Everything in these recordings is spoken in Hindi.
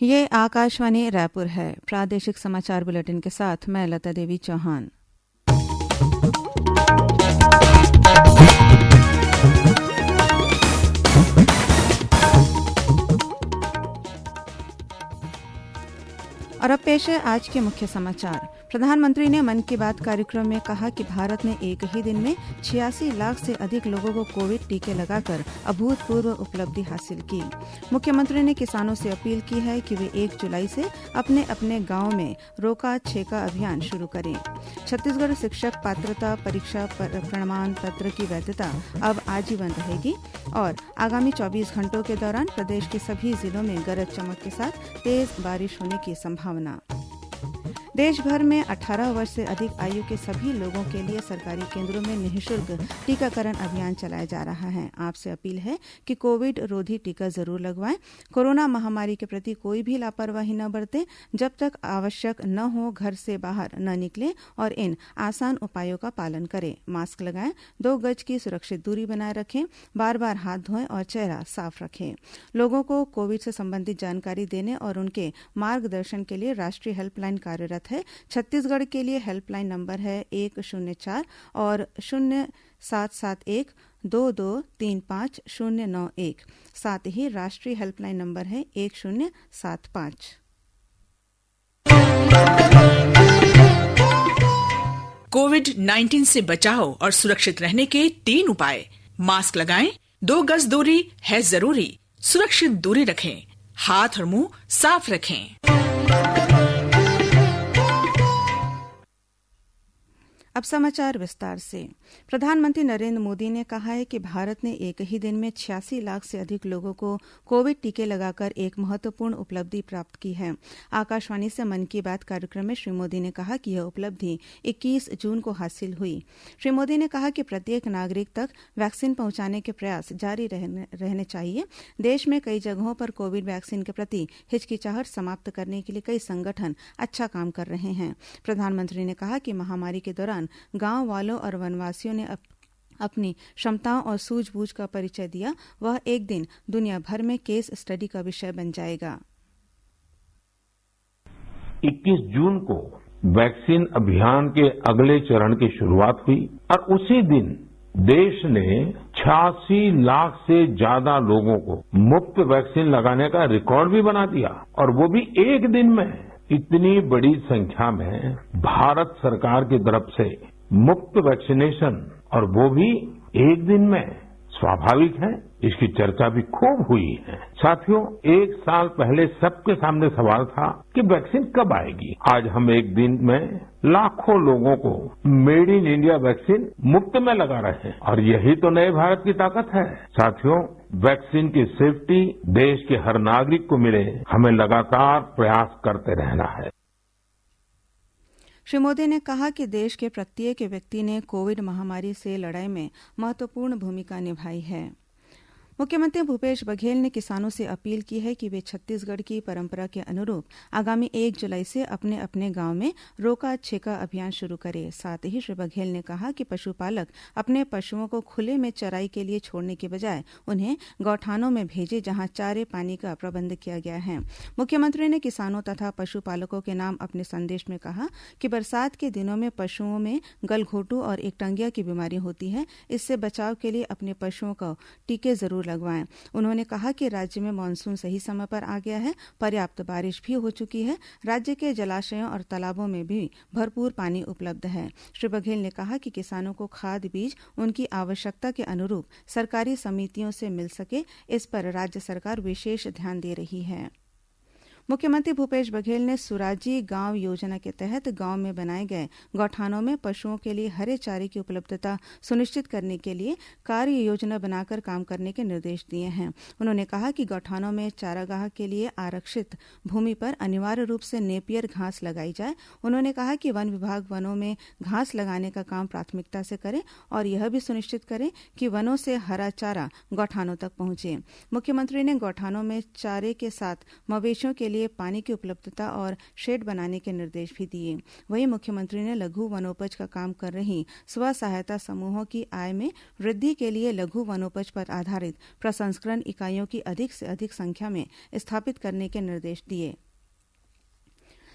ये आकाशवाणी रायपुर है। प्रादेशिक समाचार बुलेटिन के साथ मैं लता देवी चौहान। और अब पेश है आज के मुख्य समाचार। प्रधानमंत्री ने मन की बात कार्यक्रम में कहा कि भारत ने एक ही दिन में 86 लाख से अधिक लोगों को कोविड टीके लगाकर अभूतपूर्व उपलब्धि हासिल की। मुख्यमंत्री ने किसानों से अपील की है कि वे 1 जुलाई से अपने अपने गांव में रोका छेका अभियान शुरू करें। छत्तीसगढ़ शिक्षक पात्रता परीक्षा प्रमाण पत्र की वैधता अब आजीवन रहेगी। और आगामी 24 घंटों के दौरान प्रदेश के सभी जिलों में गरज चमक के साथ तेज बारिश होने की संभावना। देश भर में 18 वर्ष से अधिक आयु के सभी लोगों के लिए सरकारी केंद्रों में निःशुल्क टीकाकरण अभियान चलाया जा रहा है। आपसे अपील है कि कोविड रोधी टीका जरूर लगवाएं। कोरोना महामारी के प्रति कोई भी लापरवाही न बरतें। जब तक आवश्यक न हो घर से बाहर न निकलें और इन आसान उपायों का पालन करें। मास्क लगाएं, 2 गज की सुरक्षित दूरी बनाए रखें, बार बार हाथ धोएं और चेहरा साफ रखें। लोगों को कोविड से संबंधित जानकारी देने और उनके मार्गदर्शन के लिए राष्ट्रीय हेल्पलाइन कार्यरत है। छत्तीसगढ़ के लिए हेल्पलाइन नंबर है 104 और 0771 2235 साथ ही राष्ट्रीय हेल्पलाइन नंबर है 1075। कोविड-19 से बचाव और सुरक्षित रहने के 3 उपाय। मास्क लगाएं, 2 गज दूरी है जरूरी, सुरक्षित दूरी रखें, हाथ और मुंह साफ रखें। अब समाचार विस्तार से। प्रधानमंत्री नरेंद्र मोदी ने कहा है कि भारत ने एक ही दिन में 86 लाख से अधिक लोगों को कोविड टीके लगाकर एक महत्वपूर्ण उपलब्धि प्राप्त की है। आकाशवाणी से मन की बात कार्यक्रम में श्री मोदी ने कहा कि यह उपलब्धि 21 जून को हासिल हुई। श्री मोदी ने कहा कि प्रत्येक नागरिक तक वैक्सीन पहुंचाने के प्रयास जारी रहने चाहिए। देश में कई जगहों पर कोविड वैक्सीन के प्रति हिचकिचाहट समाप्त करने के लिए कई संगठन अच्छा काम कर रहे हैं। प्रधानमंत्री ने कहा कि महामारी के दौरान गांव वालों और वनवासियों ने अपनी क्षमताओं और सूझबूझ का परिचय दिया। वह एक दिन दुनिया भर में केस स्टडी का विषय बन जाएगा। 21 जून को वैक्सीन अभियान के अगले चरण की शुरुआत हुई और उसी दिन देश ने 86 लाख से ज्यादा लोगों को मुफ्त वैक्सीन लगाने का रिकॉर्ड भी बना दिया। और वो भी एक दिन में। इतनी बड़ी संख्या में भारत सरकार की तरफ से मुफ्त वैक्सीनेशन और वो भी एक दिन में स्वाभाविक है। इसकी चर्चा भी खूब हुई है। साथियों, 1 साल पहले सबके सामने सवाल था कि वैक्सीन कब आएगी। आज हम एक दिन में लाखों लोगों को मेड इन इंडिया वैक्सीन मुफ्त में लगा रहे हैं और यही तो नए भारत की ताकत है। साथियों, वैक्सीन की सेफ्टी देश के हर नागरिक को मिले, हमें लगातार प्रयास करते रहना है। श्री मोदी ने कहा कि देश के प्रत्येक व्यक्ति ने कोविड महामारी से लड़ाई में महत्वपूर्ण भूमिका निभाई है। मुख्यमंत्री भूपेश बघेल ने किसानों से अपील की है कि वे छत्तीसगढ़ की परंपरा के अनुरूप आगामी 1 जुलाई से अपने अपने गांव में रोका छेका अभियान शुरू करें। साथ ही श्री बघेल ने कहा कि पशुपालक अपने पशुओं को खुले में चराई के लिए छोड़ने के बजाय उन्हें गौठानों में भेजें, जहां चारे पानी का प्रबंध किया गया है। मुख्यमंत्री ने किसानों तथा पशुपालकों के नाम अपने संदेश में कहा कि बरसात के दिनों में पशुओं में गलघोटू और एकटंगिया की बीमारी होती है। इससे बचाव के लिए अपने पशुओं को टीके जरूर लगवाएं। उन्होंने कहा कि राज्य में मानसून सही समय पर आ गया है, पर्याप्त बारिश भी हो चुकी है। राज्य के जलाशयों और तालाबों में भी भरपूर पानी उपलब्ध है। श्री बघेल ने कहा कि किसानों को खाद बीज उनकी आवश्यकता के अनुरूप सरकारी समितियों से मिल सके, इस पर राज्य सरकार विशेष ध्यान दे रही है। मुख्यमंत्री भूपेश बघेल ने सुराजी गांव योजना के तहत गांव में बनाए गए गौठानों में पशुओं के लिए हरे चारे की उपलब्धता सुनिश्चित करने के लिए कार्य योजना बनाकर काम करने के निर्देश दिए हैं। उन्होंने कहा कि गौठानों में चारागाह के लिए आरक्षित भूमि पर अनिवार्य रूप से नेपियर घास लगाई जाए। उन्होंने कहा कि वन विभाग वनों में घास लगाने का काम प्राथमिकता से करे और यह भी सुनिश्चित करे कि वनों से हरा चारा गौठानों तक पहुंचे। मुख्यमंत्री ने गौठानों में चारे के साथ मवेशियों के लिए लिए पानी की उपलब्धता और शेड बनाने के निर्देश भी दिए। वहीं मुख्यमंत्री ने लघु वनोपज का काम कर रही स्व सहायता समूहों की आय में वृद्धि के लिए लघु वनोपज पर आधारित प्रसंस्करण इकाइयों की अधिक से अधिक संख्या में स्थापित करने के निर्देश दिए।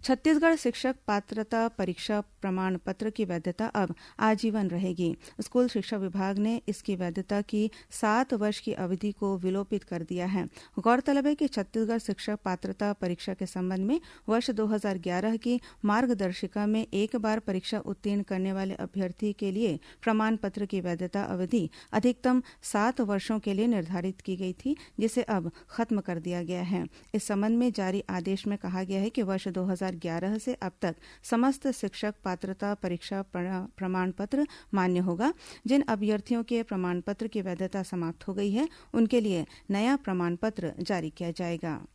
छत्तीसगढ़ शिक्षक पात्रता परीक्षा प्रमाण पत्र की वैधता अब आजीवन रहेगी। स्कूल शिक्षा विभाग ने इसकी वैधता की 7 वर्ष की अवधि को विलोपित कर दिया है। गौरतलब है कि छत्तीसगढ़ शिक्षक पात्रता परीक्षा के संबंध में वर्ष 2011 की मार्गदर्शिका में एक बार परीक्षा उत्तीर्ण करने वाले अभ्यर्थी के लिए प्रमाण पत्र की वैधता अवधि अधिकतम 7 वर्षों के लिए निर्धारित की गई थी, जिसे अब खत्म कर दिया गया है। इस संबंध में जारी आदेश में कहा गया है कि वर्ष 2011 से अब तक समस्त शिक्षक पात्रता परीक्षा प्रमाण पत्र मान्य होगा। जिन अभ्यर्थियों के प्रमाण पत्र की वैधता समाप्त हो गई है, उनके लिए नया प्रमाण पत्र जारी किया जाएगा।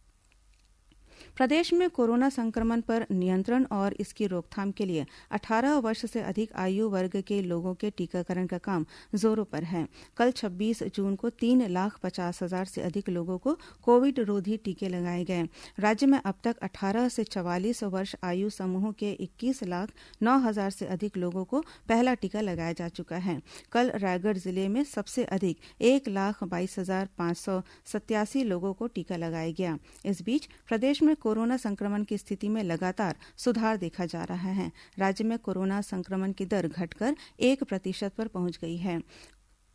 प्रदेश में कोरोना संक्रमण पर नियंत्रण और इसकी रोकथाम के लिए 18 वर्ष से अधिक आयु वर्ग के लोगों के टीकाकरण का काम जोरों पर है। कल 26 जून को 3,50,000 से अधिक लोगों को कोविड रोधी टीके लगाए गए। राज्य में अब तक 18 से 44 वर्ष आयु समूह के 21,09,000 से अधिक लोगों को पहला टीका लगाया जा चुका है। कल रायगढ़ जिले में सबसे अधिक 1,22,587 लोगों को टीका लगाया गया। इस बीच प्रदेश में कोरोना संक्रमण की स्थिति में लगातार सुधार देखा जा रहा है। राज्य में कोरोना संक्रमण की दर घटकर 1% पर पहुंच गई है।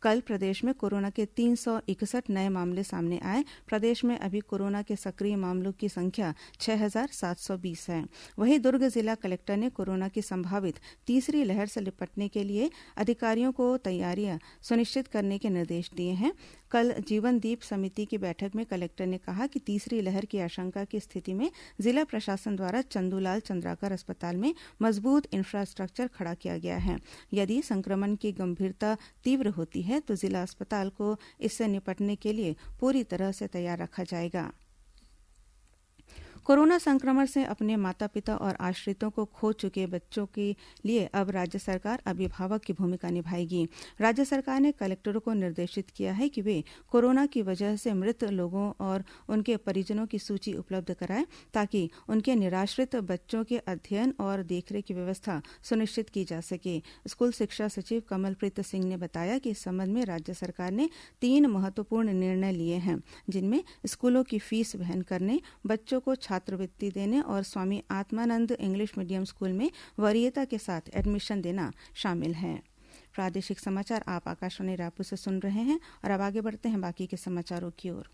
कल प्रदेश में कोरोना के 361 नए मामले सामने आए। प्रदेश में अभी कोरोना के सक्रिय मामलों की संख्या 6,720 है। वहीं दुर्ग जिला कलेक्टर ने कोरोना की संभावित तीसरी लहर से निपटने के लिए अधिकारियों को तैयारियां सुनिश्चित करने के निर्देश दिए हैं। कल जीवन दीप समिति की बैठक में कलेक्टर ने कहा कि तीसरी लहर की आशंका की स्थिति में जिला प्रशासन द्वारा चंदूलाल चंद्राकर अस्पताल में मजबूत इंफ्रास्ट्रक्चर खड़ा किया गया है। यदि संक्रमण की गंभीरता तीव्र होती है तो जिला अस्पताल को इससे निपटने के लिए पूरी तरह से तैयार रखा जाएगा। कोरोना संक्रमण से अपने माता पिता और आश्रितों को खो चुके बच्चों के लिए अब राज्य सरकार अभिभावक की भूमिका निभाएगी। राज्य सरकार ने कलेक्टरों को निर्देशित किया है कि वे कोरोना की वजह से मृत लोगों और उनके परिजनों की सूची उपलब्ध कराएं, ताकि उनके निराश्रित बच्चों के अध्ययन और देखरेख की व्यवस्था सुनिश्चित की जा सके। स्कूल शिक्षा सचिव कमलप्रीत सिंह ने बताया कि इस संबंध में राज्य सरकार ने 3 महत्वपूर्ण निर्णय लिए हैं, जिनमें स्कूलों की फीस वहन करने, बच्चों को छात्रवृत्ति देने और Swami Atmanand English medium school में वरीयता के साथ एडमिशन देना शामिल है। प्रादेशिक समाचार आप आकाशवाणी रायपुर से सुन रहे हैं और अब आगे बढ़ते हैं बाकी के समाचारों की ओर।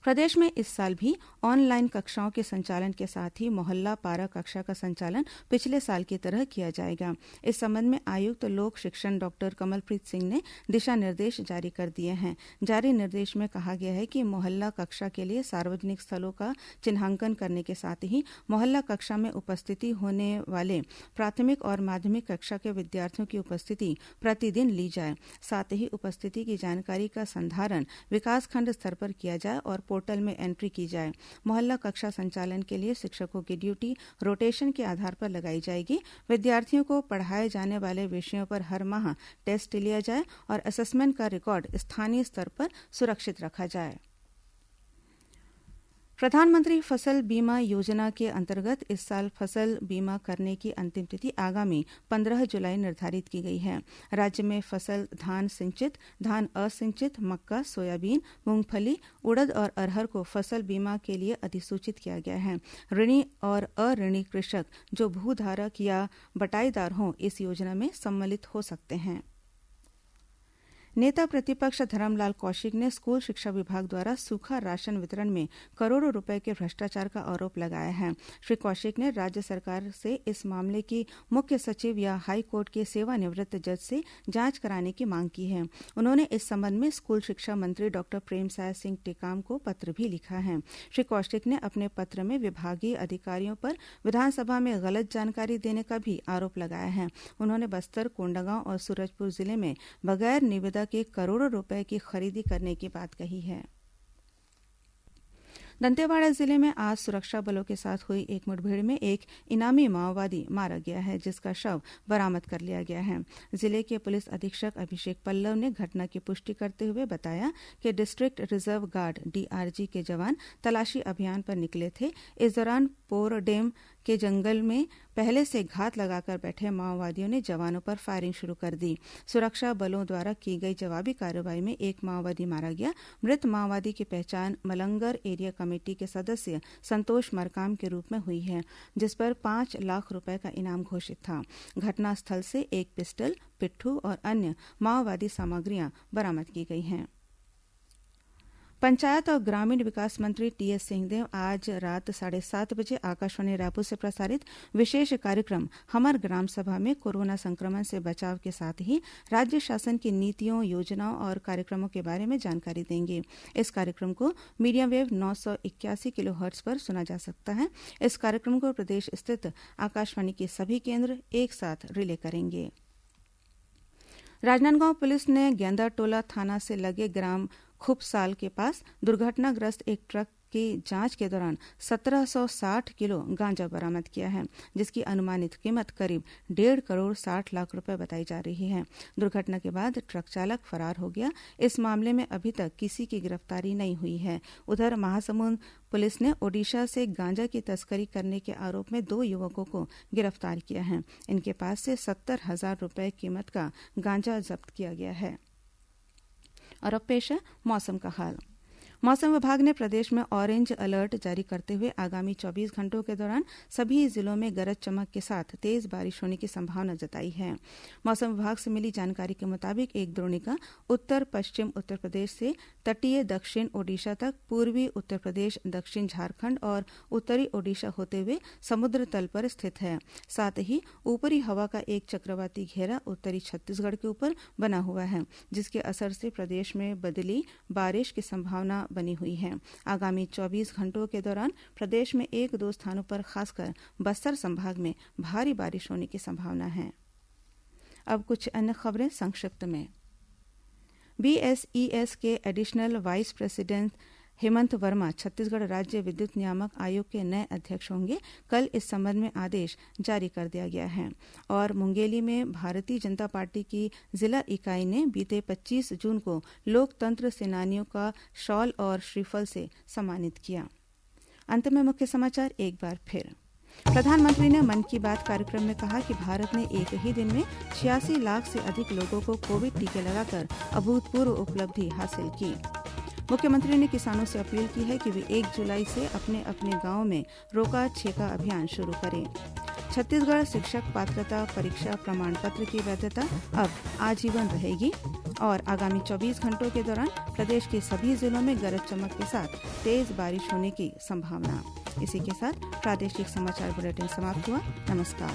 प्रदेश में इस साल भी ऑनलाइन कक्षाओं के संचालन के साथ ही मोहल्ला पारा कक्षा का संचालन पिछले साल की तरह किया जाएगा। इस संबंध में आयुक्त लोक शिक्षण डॉक्टर कमलप्रीत सिंह ने दिशा निर्देश जारी कर दिए हैं। जारी निर्देश में कहा गया है कि मोहल्ला कक्षा के लिए सार्वजनिक स्थलों का चिन्हांकन करने के साथ ही मोहल्ला कक्षा में उपस्थिति होने वाले प्राथमिक और माध्यमिक कक्षा के विद्यार्थियों की उपस्थिति प्रतिदिन ली जाए। साथ ही उपस्थिति की जानकारी का संधारण विकासखंड स्तर पर किया जाए और पोर्टल में एंट्री की जाए। मोहल्ला कक्षा संचालन के लिए शिक्षकों की ड्यूटी रोटेशन के आधार पर लगाई जाएगी। विद्यार्थियों को पढ़ाए जाने वाले विषयों पर हर माह टेस्ट लिया जाए और असेसमेंट का रिकॉर्ड स्थानीय स्तर पर सुरक्षित रखा जाए। प्रधानमंत्री फसल बीमा योजना के अंतर्गत इस साल फसल बीमा करने की अंतिम तिथि आगामी 15 जुलाई निर्धारित की गई है। राज्य में फसल धान सिंचित, धान असिंचित, मक्का, सोयाबीन, मूंगफली, उड़द और अरहर को फसल बीमा के लिए अधिसूचित किया गया है। ऋणी और अऋणी कृषक जो भूधारक या बटाईदार हों इस योजना में सम्मिलित हो सकते हैं। नेता प्रतिपक्ष धरमलाल कौशिक ने स्कूल शिक्षा विभाग द्वारा सूखा राशन वितरण में करोड़ों रुपए के भ्रष्टाचार का आरोप लगाया है। श्री कौशिक ने राज्य सरकार से इस मामले की मुख्य सचिव या हाईकोर्ट के सेवानिवृत्त जज से जांच कराने की मांग की है। उन्होंने इस संबंध में स्कूल शिक्षा मंत्री डॉक्टर प्रेमसाय सिंह टेकाम को पत्र भी लिखा है। श्री कौशिक ने अपने पत्र में विभागीय अधिकारियों पर विधानसभा में गलत जानकारी देने का भी आरोप लगाया है। उन्होंने बस्तर, कोंडागांव और सूरजपुर जिले में बगैर निविदा के करोड़ों रुपए की खरीदी करने की बात कही है। दंतेवाड़ा जिले में आज सुरक्षा बलों के साथ हुई एक मुठभेड़ में एक इनामी माओवादी मारा गया है, जिसका शव बरामद कर लिया गया है। जिले के पुलिस अधीक्षक अभिषेक पल्लव ने घटना की पुष्टि करते हुए बताया कि डिस्ट्रिक्ट रिजर्व गार्ड डीआरजी के जवान तलाशी अभियान पर निकले थे। इस दौरान पोरडेम के जंगल में पहले से घात लगाकर बैठे माओवादियों ने जवानों पर फायरिंग शुरू कर दी। सुरक्षा बलों द्वारा की गई जवाबी कार्रवाई में एक माओवादी मारा गया। मृत माओवादी की पहचान मलंगर एरिया कमेटी के सदस्य संतोष मरकाम के रूप में हुई है, जिस पर 5 लाख रुपए का इनाम घोषित था। घटनास्थल से एक पिस्टल, पिट्ठू और अन्य माओवादी सामग्रियां बरामद की गई हैं। पंचायत और ग्रामीण विकास मंत्री टीएस सिंहदेव आज रात 7:30 बजे आकाशवाणी रायपुर से प्रसारित विशेष कार्यक्रम हमर ग्राम सभा में कोरोना संक्रमण से बचाव के साथ ही राज्य शासन की नीतियों, योजनाओं और कार्यक्रमों के बारे में जानकारी देंगे। इस कार्यक्रम को मीडियम वेव 981 किलोहर्ट्ज पर सुना जा सकता है। इस कार्यक्रम को प्रदेश स्थित आकाशवाणी के सभी केंद्र एक साथ रिले करेंगे। राजनांदगांव पुलिस ने गेंदाटोला थाना से लगे ग्राम खुपसाल के पास दुर्घटनाग्रस्त एक ट्रक की जांच के दौरान 1760 किलो गांजा बरामद किया है, जिसकी अनुमानित कीमत करीब 1.5 करोड़ 60 लाख रुपए बताई जा रही है। दुर्घटना के बाद ट्रक चालक फरार हो गया। इस मामले में अभी तक किसी की गिरफ्तारी नहीं हुई है। उधर महासमुंद पुलिस ने ओडिशा से गांजा की तस्करी करने के आरोप में 2 युवकों को गिरफ्तार किया है। इनके पास से 70,000 रुपए कीमत का गांजा जब्त किया गया है। और अब पेश है मौसम का हाल। मौसम विभाग ने प्रदेश में ऑरेंज अलर्ट जारी करते हुए आगामी 24 घंटों के दौरान सभी जिलों में गरज चमक के साथ तेज बारिश होने की संभावना जताई है। मौसम विभाग से मिली जानकारी के मुताबिक एक द्रोणिका उत्तर पश्चिम उत्तर प्रदेश से तटीय दक्षिण ओडिशा तक, पूर्वी उत्तर प्रदेश, दक्षिण झारखंड और उत्तरी ओडिशा होते हुए समुद्र तल पर स्थित है। साथ ही ऊपरी हवा का एक चक्रवाती घेरा उत्तरी छत्तीसगढ़ के ऊपर बना हुआ है, जिसके असर से प्रदेश में बदली बारिश की संभावना बनी हुई है। आगामी 24 घंटों के दौरान प्रदेश में 1-2 स्थानों पर खासकर बस्तर संभाग में भारी बारिश होने की संभावना है। अब कुछ अन्य खबरें संक्षिप्त में। बीएसईएस के additional vice president Hemant Verma Chhattisgarh राज्य विद्युत नियामक आयोग के नए अध्यक्ष होंगे। कल इस संबंध में आदेश जारी कर दिया गया है। और मुंगेली में भारतीय जनता पार्टी की जिला इकाई ने बीते 25 जून को लोकतंत्र सेनानियों का शॉल और श्रीफल से सम्मानित किया। अंत में मुख्य समाचार एक बार फिर। प्रधानमंत्री ने मन की बात कार्यक्रम में कहा कि भारत ने एक ही दिन में 86 लाख से अधिक लोगों को कोविड टीके लगाकर अभूतपूर्व उपलब्धि हासिल की। मुख्यमंत्री ने किसानों से अपील की है कि वे 1 जुलाई से अपने अपने गांव में रोका छेका अभियान शुरू करें। छत्तीसगढ़ शिक्षक पात्रता परीक्षा प्रमाण पत्र की वैधता अब आजीवन रहेगी। और आगामी 24 घंटों के दौरान प्रदेश के सभी जिलों में गरज चमक के साथ तेज बारिश होने की संभावना। इसी के साथ प्रादेशिक समाचार बुलेटिन समाप्त हुआ। नमस्कार।